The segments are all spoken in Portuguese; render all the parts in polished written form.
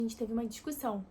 A gente teve uma discussão.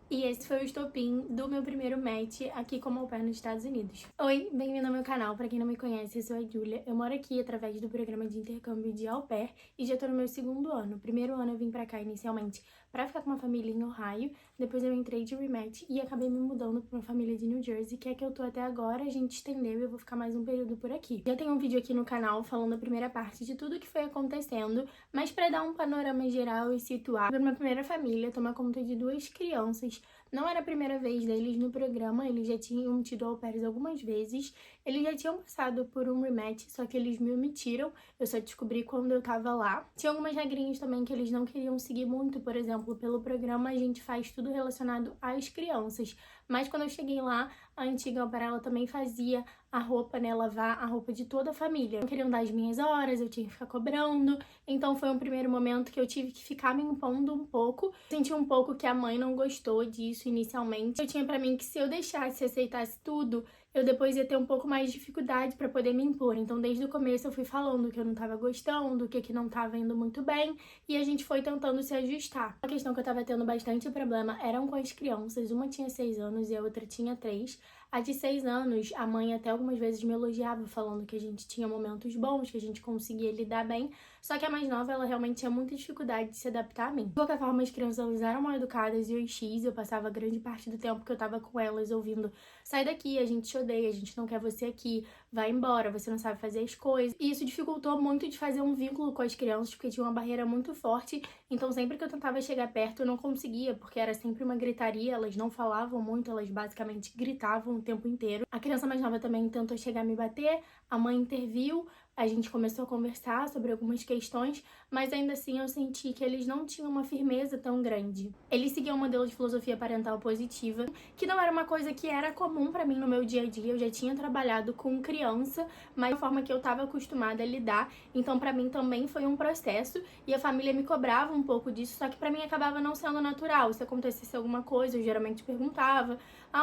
E esse foi o estopim do meu primeiro match aqui como au pair nos Estados Unidos. Oi, bem-vindo ao meu canal. Pra quem não me conhece, eu sou a Julia. Eu moro aqui através do programa de intercâmbio de au pair e já tô no meu segundo ano. Primeiro ano eu vim pra cá inicialmente pra ficar com uma família em Ohio, depois eu entrei de rematch e acabei me mudando pra uma família de New Jersey, que é que eu tô até agora. A gente estendeu e eu vou ficar mais um período por aqui. Já tem um vídeo aqui no canal falando a primeira parte de tudo que foi acontecendo, mas pra dar um panorama geral e situar, pra minha primeira família tomar conta de duas crianças. Não era a primeira vez deles no programa, eles já tinham tido au pairs algumas vezes, eles já tinham passado por um rematch, só que eles me omitiram, eu só descobri quando eu tava lá. Tinha algumas regrinhas também que eles não queriam seguir muito, por exemplo, pelo programa a gente faz tudo relacionado às crianças, mas quando eu cheguei lá, a antiga au pair, ela também fazia a roupa, né, lavar a roupa de toda a família. Não queriam dar as minhas horas, eu tinha que ficar cobrando, então foi um primeiro momento que eu tive que ficar me impondo um pouco. Senti um pouco que a mãe não gostou disso inicialmente. Eu tinha pra mim que se eu deixasse e aceitasse tudo, eu depois ia ter um pouco mais de dificuldade pra poder me impor. Então, desde o começo eu fui falando que eu não tava gostando, o que não tava indo muito bem, e a gente foi tentando se ajustar. A questão que eu tava tendo bastante problema eram com as crianças. Uma tinha 6 anos e a outra tinha 3. A de 6 anos, a mãe até algumas vezes me elogiava, falando que a gente tinha momentos bons, que a gente conseguia lidar bem, só que a mais nova, ela realmente tinha muita dificuldade de se adaptar a mim. De qualquer forma, as crianças elas eram mal educadas e o X, eu passava grande parte do tempo que eu tava com elas ouvindo: sai daqui, a gente te odeia, a gente não quer você aqui, vai embora, você não sabe fazer as coisas. E isso dificultou muito de fazer um vínculo com as crianças, porque tinha uma barreira muito forte, então sempre que eu tentava chegar perto eu não conseguia, porque era sempre uma gritaria, elas não falavam muito, elas basicamente gritavam o tempo inteiro. A criança mais nova também tentou chegar a me bater, a mãe interviu, a gente começou a conversar sobre algumas questões, mas ainda assim eu senti que eles não tinham uma firmeza tão grande. Eles seguiam um modelo de filosofia parental positiva, que não era uma coisa que era comum pra mim no meu dia a dia. Eu já tinha trabalhado com criança, mas da forma que eu tava acostumada a lidar, então pra mim também foi um processo, e a família me cobrava um pouco disso, só que pra mim acabava não sendo natural. Se acontecesse alguma coisa, eu geralmente perguntava: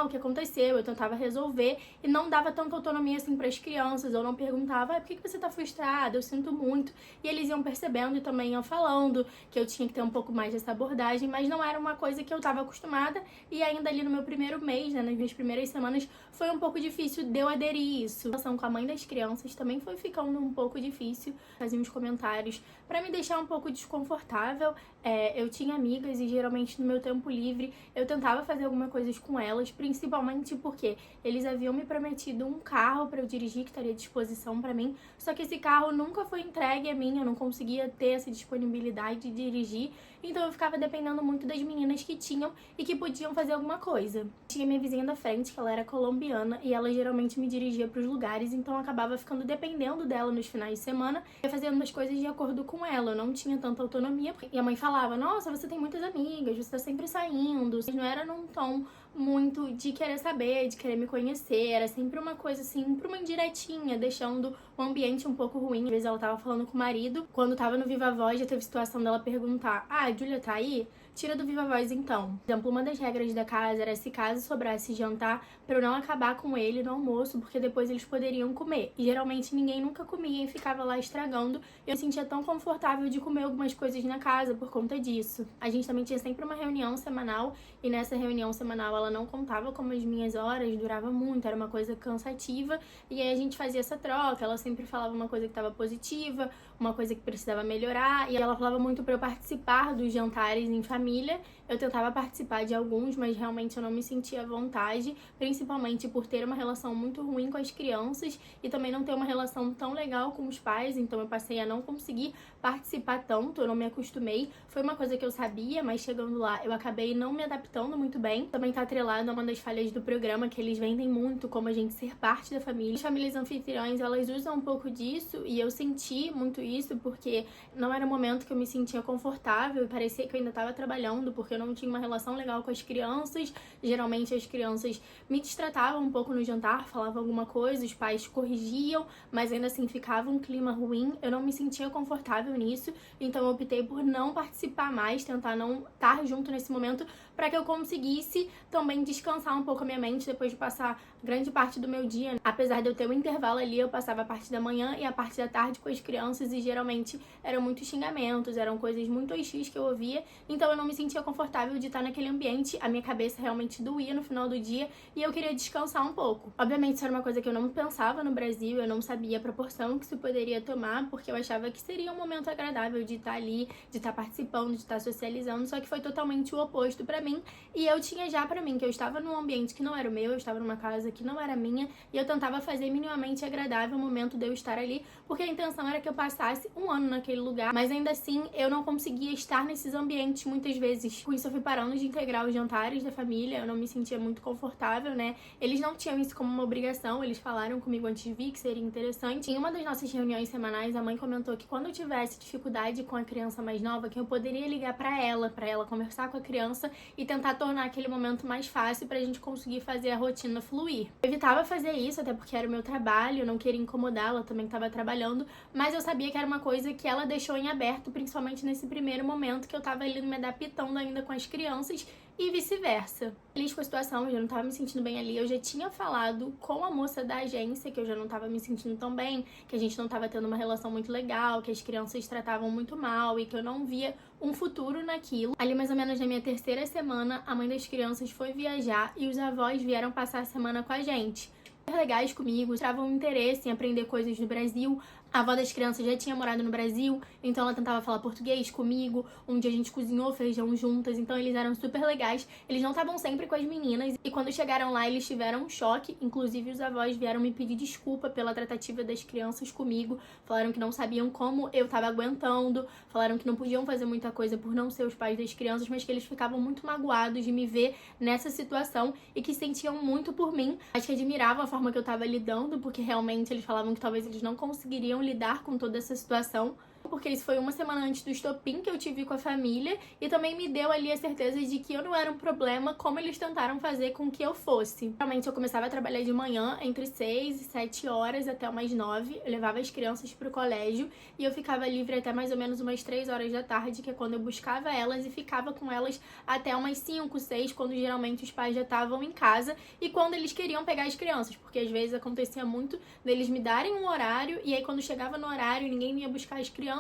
o que aconteceu? Eu tentava resolver e não dava tanta autonomia assim para as crianças. Eu não perguntava: por que você tá frustrada? Eu sinto muito. E eles iam percebendo e também iam falando que eu tinha que ter um pouco mais dessa abordagem, mas não era uma coisa que eu tava acostumada, e ainda ali no meu primeiro mês, né, nas minhas primeiras semanas, foi um pouco difícil de eu aderir isso. A relação com a mãe das crianças também foi ficando um pouco difícil. Fazia uns comentários para me deixar um pouco desconfortável. Eu tinha amigas e geralmente no meu tempo livre eu tentava fazer algumas coisas com elas, principalmente porque eles haviam me prometido um carro para eu dirigir, que estaria à disposição para mim, só que esse carro nunca foi entregue a mim, eu não conseguia ter essa disponibilidade de dirigir, então eu ficava dependendo muito das meninas que tinham e que podiam fazer alguma coisa. Tinha minha vizinha da frente, que ela era colombiana, e ela geralmente me dirigia para os lugares, então eu acabava ficando dependendo dela nos finais de semana e fazendo as coisas de acordo com ela. Eu não tinha tanta autonomia, e a mãe falava: nossa, você tem muitas amigas, você tá sempre saindo. Não era num tom muito de querer saber, de querer me conhecer, era sempre uma coisa assim, pra uma indiretinha, deixando o ambiente um pouco ruim. Às vezes ela tava falando com o marido, quando tava no Viva Voz já teve situação dela perguntar: a Julia tá aí? Tira do Viva Voz então. Por exemplo, uma das regras da casa era, se caso sobrasse jantar, pra eu não acabar com ele no almoço, porque depois eles poderiam comer. E geralmente ninguém nunca comia e ficava lá estragando. Eu me sentia tão confortável de comer algumas coisas na casa por conta disso. A gente também tinha sempre uma reunião semanal, e nessa reunião semanal ela não contava como as minhas horas, durava muito, era uma coisa cansativa, e aí a gente fazia essa troca. Ela sempre falava uma coisa que estava positiva, uma coisa que precisava melhorar, e ela falava muito pra eu participar dos jantares em família. Eu tentava participar de alguns, mas realmente eu não me sentia à vontade, principalmente por ter uma relação muito ruim com as crianças e também não ter uma relação tão legal com os pais, então eu passei a não conseguir participar tanto, eu não me acostumei. Foi uma coisa que eu sabia, mas chegando lá eu acabei não me adaptando muito bem. Também tá atrelado a uma das falhas do programa, que eles vendem muito como a gente ser parte da família. As famílias anfitriãs, elas usam um pouco disso, e eu senti muito isso porque não era um momento que eu me sentia confortável e parecia que eu ainda tava trabalhando, porque eu não tinha uma relação legal com as crianças. Geralmente as crianças me destratavam um pouco no jantar, falavam alguma coisa, os pais corrigiam, mas ainda assim ficava um clima ruim. Eu não me sentia confortável nisso, então eu optei por não participar mais, tentar não estar junto nesse momento, para que eu conseguisse também descansar um pouco a minha mente depois de passar grande parte do meu dia. Apesar de eu ter um intervalo ali, eu passava a parte da manhã e a parte da tarde com as crianças, e geralmente eram muitos xingamentos, eram coisas muito X que eu ouvia, então eu não me sentia confortável confortável de estar naquele ambiente, a minha cabeça realmente doía no final do dia e eu queria descansar um pouco. Obviamente isso era uma coisa que eu não pensava no Brasil, eu não sabia a proporção que isso poderia tomar, porque eu achava que seria um momento agradável de estar ali, de estar participando, de estar socializando, só que foi totalmente o oposto pra mim, e eu tinha já pra mim que eu estava num ambiente que não era o meu, eu estava numa casa que não era minha, e eu tentava fazer minimamente agradável o momento de eu estar ali, porque a intenção era que eu passasse um ano naquele lugar, mas ainda assim eu não conseguia estar nesses ambientes muitas vezes. Com isso eu fui parando de integrar os jantares da família, eu não me sentia muito confortável, né? Eles não tinham isso como uma obrigação, eles falaram comigo antes de vir que seria interessante. Em uma das nossas reuniões semanais, a mãe comentou que quando eu tivesse dificuldade com a criança mais nova, que eu poderia ligar pra ela conversar com a criança e tentar tornar aquele momento mais fácil pra gente conseguir fazer a rotina fluir. Eu evitava fazer isso, até porque era o meu trabalho, eu não queria incomodá-la, também estava trabalhando, mas eu sabia que era uma coisa que ela deixou em aberto, principalmente nesse primeiro momento que eu tava ali me adaptando ainda com as crianças e vice-versa. Feliz com a situação, eu já não tava me sentindo bem ali, eu já tinha falado com a moça da agência que eu já não tava me sentindo tão bem, que a gente não tava tendo uma relação muito legal, que as crianças tratavam muito mal e que eu não via um futuro naquilo. Ali mais ou menos na minha terceira semana, a mãe das crianças foi viajar e os avós vieram passar a semana com a gente. Legais comigo, mostravam interesse em aprender coisas do Brasil. A avó das crianças já tinha morado no Brasil, então ela tentava falar português comigo. Um dia a gente cozinhou feijão juntas, então eles eram super legais. Eles não estavam sempre com as meninas, e quando chegaram lá eles tiveram um choque. Inclusive os avós vieram me pedir desculpa pela tratativa das crianças comigo. Falaram que não sabiam como eu tava aguentando, falaram que não podiam fazer muita coisa por não ser os pais das crianças, mas que eles ficavam muito magoados de me ver nessa situação e que sentiam muito por mim. Acho que admiravam a forma que eu tava lidando, porque realmente eles falavam que talvez eles não conseguiriam lidar com toda essa situação, porque isso foi uma semana antes do estopim que eu tive com a família, e também me deu ali a certeza de que eu não era um problema como eles tentaram fazer com que eu fosse. Realmente eu começava a trabalhar de manhã entre 6 e 7 horas até umas 9, eu levava as crianças pro colégio e eu ficava livre até mais ou menos umas 3 horas da tarde, que é quando eu buscava elas, e ficava com elas até umas 5, 6, quando geralmente os pais já estavam em casa e quando eles queriam pegar as crianças, porque às vezes acontecia muito deles me darem um horário e aí quando chegava no horário ninguém ia buscar as crianças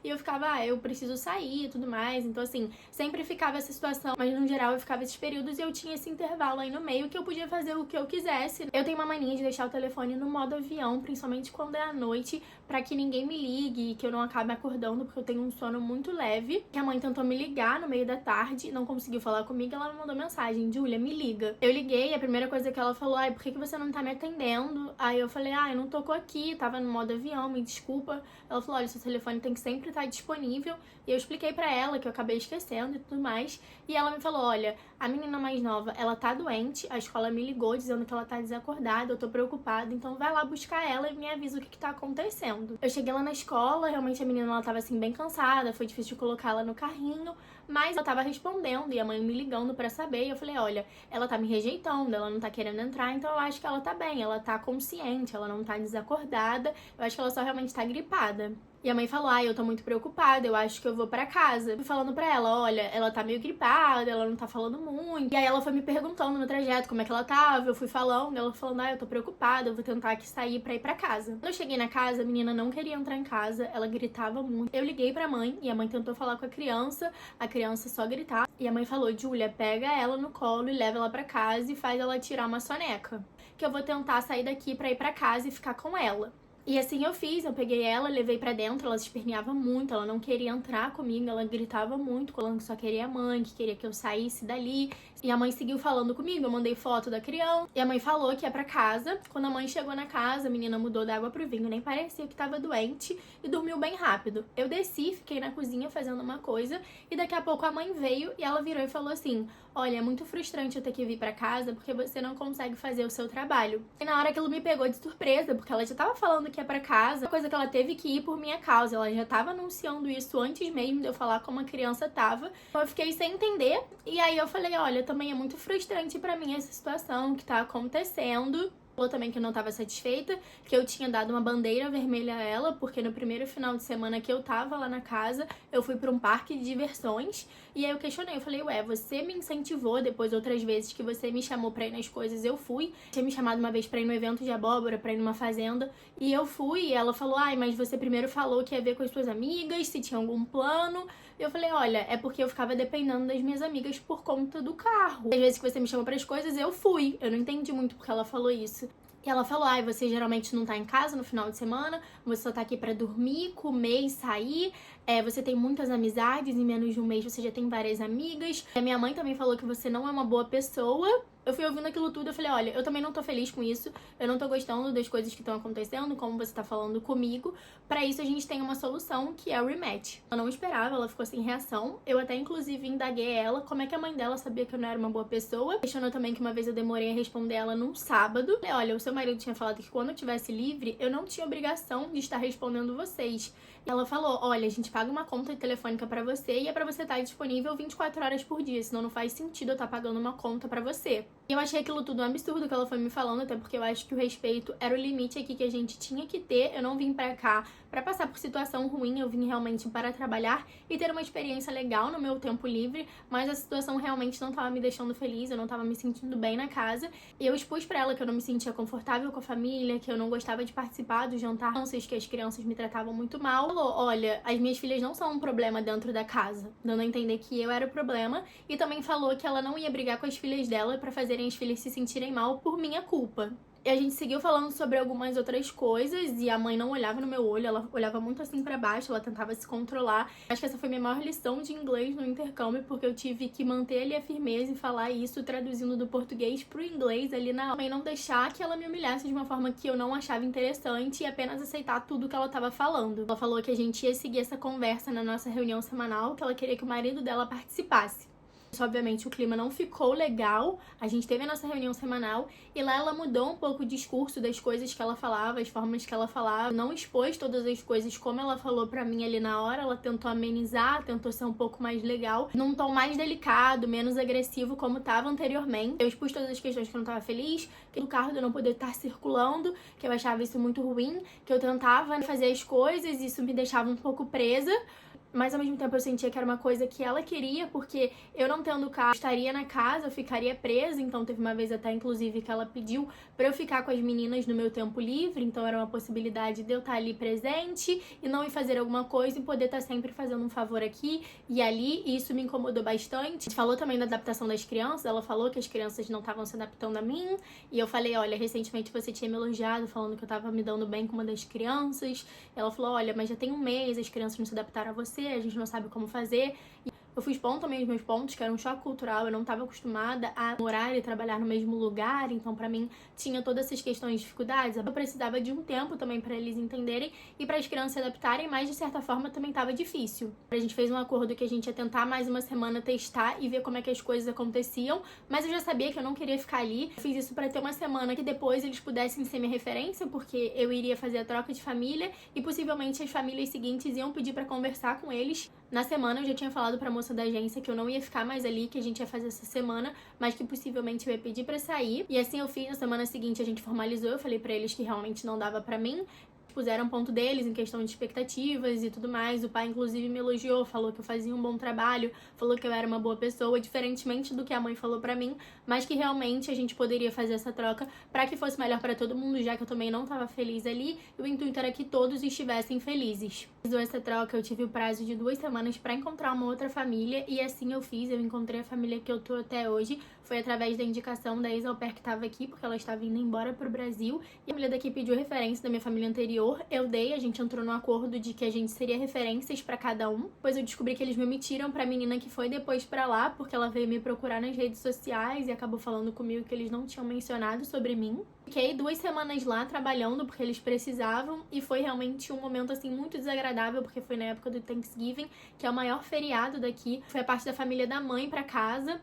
e eu ficava, eu preciso sair e tudo mais. Então assim, sempre ficava essa situação, mas no geral eu ficava esses períodos e eu tinha esse intervalo aí no meio que eu podia fazer o que eu quisesse. Eu tenho uma mania de deixar o telefone no modo avião, principalmente quando é à noite, pra que ninguém me ligue e que eu não acabe acordando, porque eu tenho um sono muito leve. Que a mãe tentou me ligar no meio da tarde, não conseguiu falar comigo, ela me mandou mensagem: Júlia, me liga. Eu liguei, a primeira coisa que ela falou: ai, por que você não tá me atendendo? Aí eu falei: eu não tocou aqui, tava no modo avião, me desculpa. Ela falou: olha, seu telefone tem que sempre estar disponível. E eu expliquei pra ela que eu acabei esquecendo e tudo mais. E ela me falou: olha, a menina mais nova, ela tá doente, a escola me ligou dizendo que ela tá desacordada, eu tô preocupada, então vai lá buscar ela e me avisa o que tá acontecendo. Eu cheguei lá na escola, realmente a menina, ela tava assim bem cansada, foi difícil de colocá-la no carrinho, mas ela tava respondendo e a mãe me ligando pra saber, e eu falei: olha, ela tá me rejeitando, ela não tá querendo entrar, então eu acho que ela tá bem, ela tá consciente, ela não tá desacordada, eu acho que ela só realmente tá gripada. E a mãe falou: eu tô muito preocupada, eu acho que eu vou pra casa. Fui falando pra ela: olha, ela tá meio gripada, ela não tá falando muito. E aí ela foi me perguntando no trajeto como é que ela tava, eu fui falando, ela falando: eu tô preocupada, eu vou tentar aqui sair pra ir pra casa. Quando eu cheguei na casa, a menina não queria entrar em casa, ela gritava muito. Eu liguei pra mãe e a mãe tentou falar com a criança só gritava. E a mãe falou: Júlia, pega ela no colo e leva ela pra casa e faz ela tirar uma soneca, que eu vou tentar sair daqui pra ir pra casa e ficar com ela. E assim eu fiz, eu peguei ela, levei pra dentro, ela se esperneava muito, ela não queria entrar comigo, ela gritava muito, falando que só queria a mãe, que queria que eu saísse dali. E a mãe seguiu falando comigo, eu mandei foto da criança, e a mãe falou que ia pra casa. Quando a mãe chegou na casa, a menina mudou da água pro vinho, nem parecia que tava doente, e dormiu bem rápido. Eu desci, fiquei na cozinha fazendo uma coisa, e daqui a pouco a mãe veio, e ela virou e falou assim: olha, é muito frustrante eu ter que vir pra casa, porque você não consegue fazer o seu trabalho. E na hora aquilo me pegou de surpresa, porque ela já tava falando que ia pra casa, coisa que ela teve que ir por minha causa, ela já tava anunciando isso antes mesmo de eu falar como a criança tava. Então eu fiquei sem entender, e aí eu falei: olha, também é muito frustrante pra mim essa situação que tá acontecendo. Falou também que eu não estava satisfeita, que eu tinha dado uma bandeira vermelha a ela, porque no primeiro final de semana que eu tava lá na casa, eu fui pra um parque de diversões, e aí eu questionei, eu falei: ué, você me incentivou depois outras vezes que você me chamou pra ir nas coisas, eu fui. Tinha me chamado uma vez pra ir no evento de abóbora, pra ir numa fazenda, e eu fui, e ela falou: ai, mas você primeiro falou que ia ver com as suas amigas, se tinha algum plano, E eu falei, olha, é porque eu ficava dependendo das minhas amigas por conta do carro. Às vezes que você me chama pras coisas, eu fui. Eu não entendi muito porque ela falou isso. E ela falou, ai, você geralmente não tá em casa no final de semana, você só tá aqui pra dormir, comer e sair, você tem muitas amizades, em menos de um mês você já tem várias amigas. A minha mãe também falou que você não é uma boa pessoa. Eu fui ouvindo aquilo tudo, eu falei, olha, eu também não tô feliz com isso, eu não tô gostando das coisas que estão acontecendo, como você tá falando comigo. Pra isso a gente tem uma solução, que é o rematch. Ela não esperava, ela ficou sem reação. Eu até, inclusive, indaguei ela como é que a mãe dela sabia que eu não era uma boa pessoa. Questionou também que uma vez eu demorei a responder ela num sábado. Falei, olha, o seu marido tinha falado que quando eu tivesse livre, eu não tinha obrigação de estar respondendo vocês. E ela falou, olha, a gente paga uma conta telefônica pra você e é pra você estar disponível 24 horas por dia, senão não faz sentido eu estar pagando uma conta pra você. E eu achei aquilo tudo um absurdo que ela foi me falando, até porque eu acho que o respeito era o limite aqui que a gente tinha que ter. Eu não vim pra cá pra passar por situação ruim, eu vim realmente para trabalhar e ter uma experiência legal no meu tempo livre, mas a situação realmente não tava me deixando feliz, eu não tava me sentindo bem na casa. E eu expus pra ela que eu não me sentia confortável com a família, que eu não gostava de participar do jantar, que as crianças me tratavam muito mal. Falou, olha, as minhas filhas não são um problema dentro da casa, dando a entender que eu era o problema, e também falou que ela não ia brigar com as filhas dela pra fazerem as filhas se sentirem mal por minha culpa. E a gente seguiu falando sobre algumas outras coisas e a mãe não olhava no meu olho, ela olhava muito assim pra baixo, ela tentava se controlar. Acho que essa foi minha maior lição de inglês no intercâmbio, porque eu tive que manter ali a firmeza e falar isso traduzindo do português pro inglês ali na aula, e não deixar que ela me humilhasse de uma forma que eu não achava interessante e apenas aceitar tudo que ela tava falando. Ela falou que a gente ia seguir essa conversa na nossa reunião semanal, que ela queria que o marido dela participasse. Obviamente o clima não ficou legal, a gente teve a nossa reunião semanal e lá ela mudou um pouco o discurso das coisas que ela falava, as formas que ela falava, não expôs todas as coisas como ela falou pra mim ali na hora, ela tentou amenizar, tentou ser um pouco mais legal, num tom mais delicado, menos agressivo como tava anteriormente. Eu expus todas as questões que eu não tava feliz, que do carro de eu não poder estar circulando, que eu achava isso muito ruim, que eu tentava fazer as coisas e isso me deixava um pouco presa. Mas ao mesmo tempo eu sentia que era uma coisa que ela queria, porque eu não tendo carro, eu estaria na casa, eu ficaria presa. Então teve uma vez até, inclusive, que ela pediu pra eu ficar com as meninas no meu tempo livre. Então era uma possibilidade de eu estar ali presente e não ir fazer alguma coisa e poder estar sempre fazendo um favor aqui e ali. E isso me incomodou bastante. Falou também da adaptação das crianças, ela falou que as crianças não estavam se adaptando a mim. E eu falei, olha, recentemente você tinha me elogiado falando que eu tava me dando bem com uma das crianças. Ela falou, olha, mas já tem um mês, as crianças não se adaptaram a você, a gente não sabe como fazer. Eu fui expondo também os meus pontos, que era um choque cultural, eu não estava acostumada a morar e trabalhar no mesmo lugar, então pra mim tinha todas essas questões de dificuldades. Eu precisava de um tempo também pra eles entenderem e para as crianças se adaptarem, mas de certa forma também estava difícil. A gente fez um acordo que a gente ia tentar mais uma semana testar e ver como é que as coisas aconteciam, mas eu já sabia que eu não queria ficar ali. Eu fiz isso pra ter uma semana que depois eles pudessem ser minha referência, porque eu iria fazer a troca de família e possivelmente as famílias seguintes iam pedir pra conversar com eles. Na semana eu já tinha falado pra moça da agência que eu não ia ficar mais ali, que a gente ia fazer essa semana, mas que possivelmente eu ia pedir pra sair. E assim eu fiz. Na semana seguinte a gente formalizou, eu falei pra eles que realmente não dava pra mim. Puseram ponto deles em questão de expectativas e tudo mais. O pai, inclusive, me elogiou, falou que eu fazia um bom trabalho, falou que eu era uma boa pessoa, diferentemente do que a mãe falou pra mim, mas que realmente a gente poderia fazer essa troca pra que fosse melhor pra todo mundo, já que eu também não tava feliz ali, e o intuito era que todos estivessem felizes. Fiz essa troca, eu tive o prazo de 2 semanas pra encontrar uma outra família, e assim eu fiz, eu encontrei a família que eu tô até hoje. Foi através da indicação da ex-au-pair que tava aqui, porque ela estava indo embora pro Brasil, e a família daqui pediu referência da minha família anterior. Eu dei, a gente entrou no acordo de que a gente seria referências pra cada um. Depois eu descobri que eles me omitiram pra menina que foi depois pra lá, porque ela veio me procurar nas redes sociais e acabou falando comigo que eles não tinham mencionado sobre mim. Fiquei 2 semanas lá trabalhando porque eles precisavam e foi realmente um momento assim muito desagradável, porque foi na época do Thanksgiving, que é o maior feriado daqui. Foi a parte da família da mãe pra casa.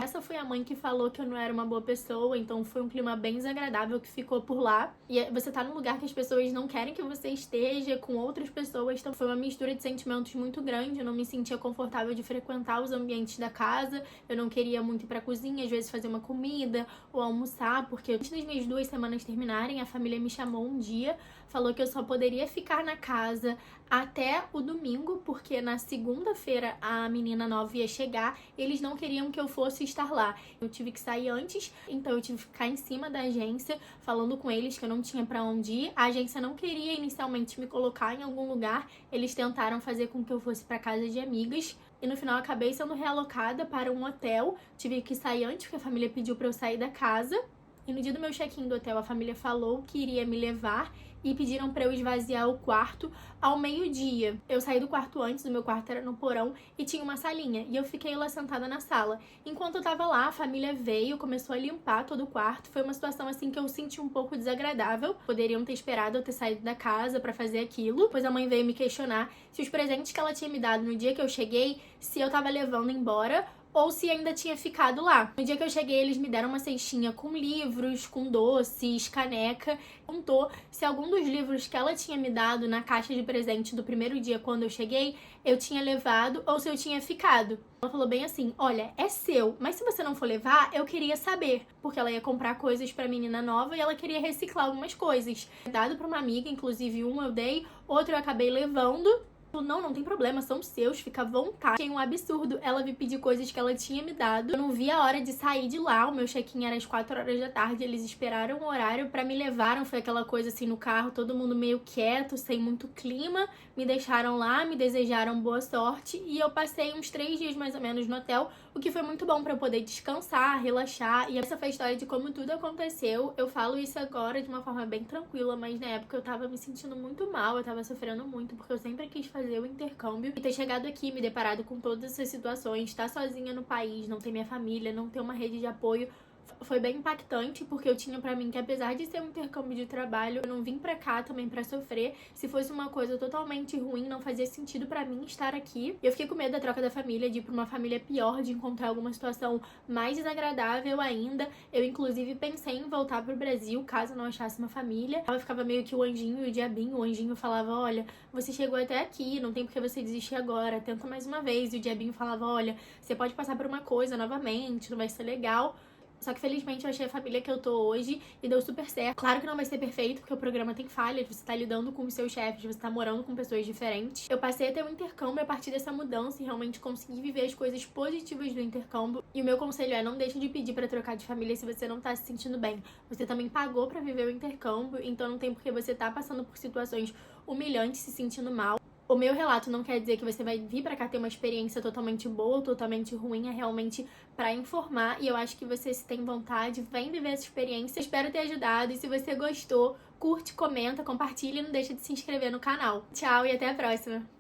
Essa foi a mãe que falou que eu não era uma boa pessoa, então foi um clima bem desagradável que ficou por lá. E você tá num lugar que as pessoas não querem que você esteja com outras pessoas, então foi uma mistura de sentimentos muito grande. Eu não me sentia confortável de frequentar os ambientes da casa, eu não queria muito ir pra cozinha, às vezes fazer uma comida ou almoçar, porque antes das minhas 2 semanas terminarem, a família me chamou um dia, falou que eu só poderia ficar na casa até o domingo, porque na segunda-feira a menina nova ia chegar e eles não queriam que eu fosse estar lá. Eu tive que sair antes, então eu tive que ficar em cima da agência falando com eles que eu não tinha pra onde ir. A agência não queria inicialmente me colocar em algum lugar, eles tentaram fazer com que eu fosse pra casa de amigas. E no final acabei sendo realocada para um hotel. Tive que sair antes, porque a família pediu pra eu sair da casa. E no dia do meu check-in do hotel, a família falou que iria me levar e pediram pra eu esvaziar o quarto ao meio-dia. Eu saí do quarto antes, o meu quarto era no porão e tinha uma salinha. E eu fiquei lá sentada na sala. Enquanto eu tava lá, a família veio, começou a limpar todo o quarto. Foi uma situação assim que eu senti um pouco desagradável. Poderiam ter esperado eu ter saído da casa pra fazer aquilo. Pois a mãe veio me questionar se os presentes que ela tinha me dado no dia que eu cheguei, se eu tava levando embora ou se ainda tinha ficado lá. No dia que eu cheguei, eles me deram uma cestinha com livros, com doces, caneca. Perguntou se algum dos livros que ela tinha me dado na caixa de presente do primeiro dia quando eu cheguei, eu tinha levado ou se eu tinha ficado. Ela falou bem assim, olha, é seu, mas se você não for levar, eu queria saber. Porque ela ia comprar coisas pra menina nova e ela queria reciclar algumas coisas. Dado pra uma amiga, inclusive um eu dei, outro eu acabei levando. Não tem problema, são seus, fica à vontade. Achei um absurdo ela me pedir coisas que ela tinha me dado. Eu não vi a hora de sair de lá, o meu check-in era às 4 horas da tarde, eles esperaram o horário pra me levaram. Foi aquela coisa assim no carro, todo mundo meio quieto, sem muito clima. Me deixaram lá, me desejaram boa sorte e eu passei uns 3 dias mais ou menos no hotel, o que foi muito bom pra eu poder descansar, relaxar. E essa foi a história de como tudo aconteceu. Eu falo isso agora de uma forma bem tranquila, mas na época eu tava me sentindo muito mal, eu tava sofrendo muito, porque eu sempre quis fazer o intercâmbio e ter chegado aqui, me deparado com todas essas situações, estar sozinha no país, não ter minha família, não ter uma rede de apoio, foi bem impactante, porque eu tinha pra mim que apesar de ser um intercâmbio de trabalho, eu não vim pra cá também pra sofrer. Se fosse uma coisa totalmente ruim, não fazia sentido pra mim estar aqui. E eu fiquei com medo da troca da família, de ir pra uma família pior, de encontrar alguma situação mais desagradável ainda. Eu, inclusive, pensei em voltar pro Brasil, caso não achasse uma família. Eu ficava meio que o anjinho e o diabinho. O anjinho falava, olha, você chegou até aqui, não tem por que você desistir agora, tenta mais uma vez. E o diabinho falava, olha, você pode passar por uma coisa novamente, não vai ser legal. Só que felizmente eu achei a família que eu tô hoje e deu super certo. Claro que não vai ser perfeito, porque o programa tem falhas, você tá lidando com os seus chefes, você tá morando com pessoas diferentes. Eu passei a ter um intercâmbio a partir dessa mudança e realmente consegui viver as coisas positivas do intercâmbio. E o meu conselho é, não deixe de pedir pra trocar de família se você não tá se sentindo bem. Você também pagou pra viver o intercâmbio, então não tem por que você tá passando por situações humilhantes, se sentindo mal. O meu relato não quer dizer que você vai vir pra cá ter uma experiência totalmente boa ou totalmente ruim, é realmente pra informar. E eu acho que você, se tem vontade, vem viver essa experiência. Eu espero ter ajudado e se você gostou, curte, comenta, compartilha e não deixa de se inscrever no canal. Tchau e até a próxima!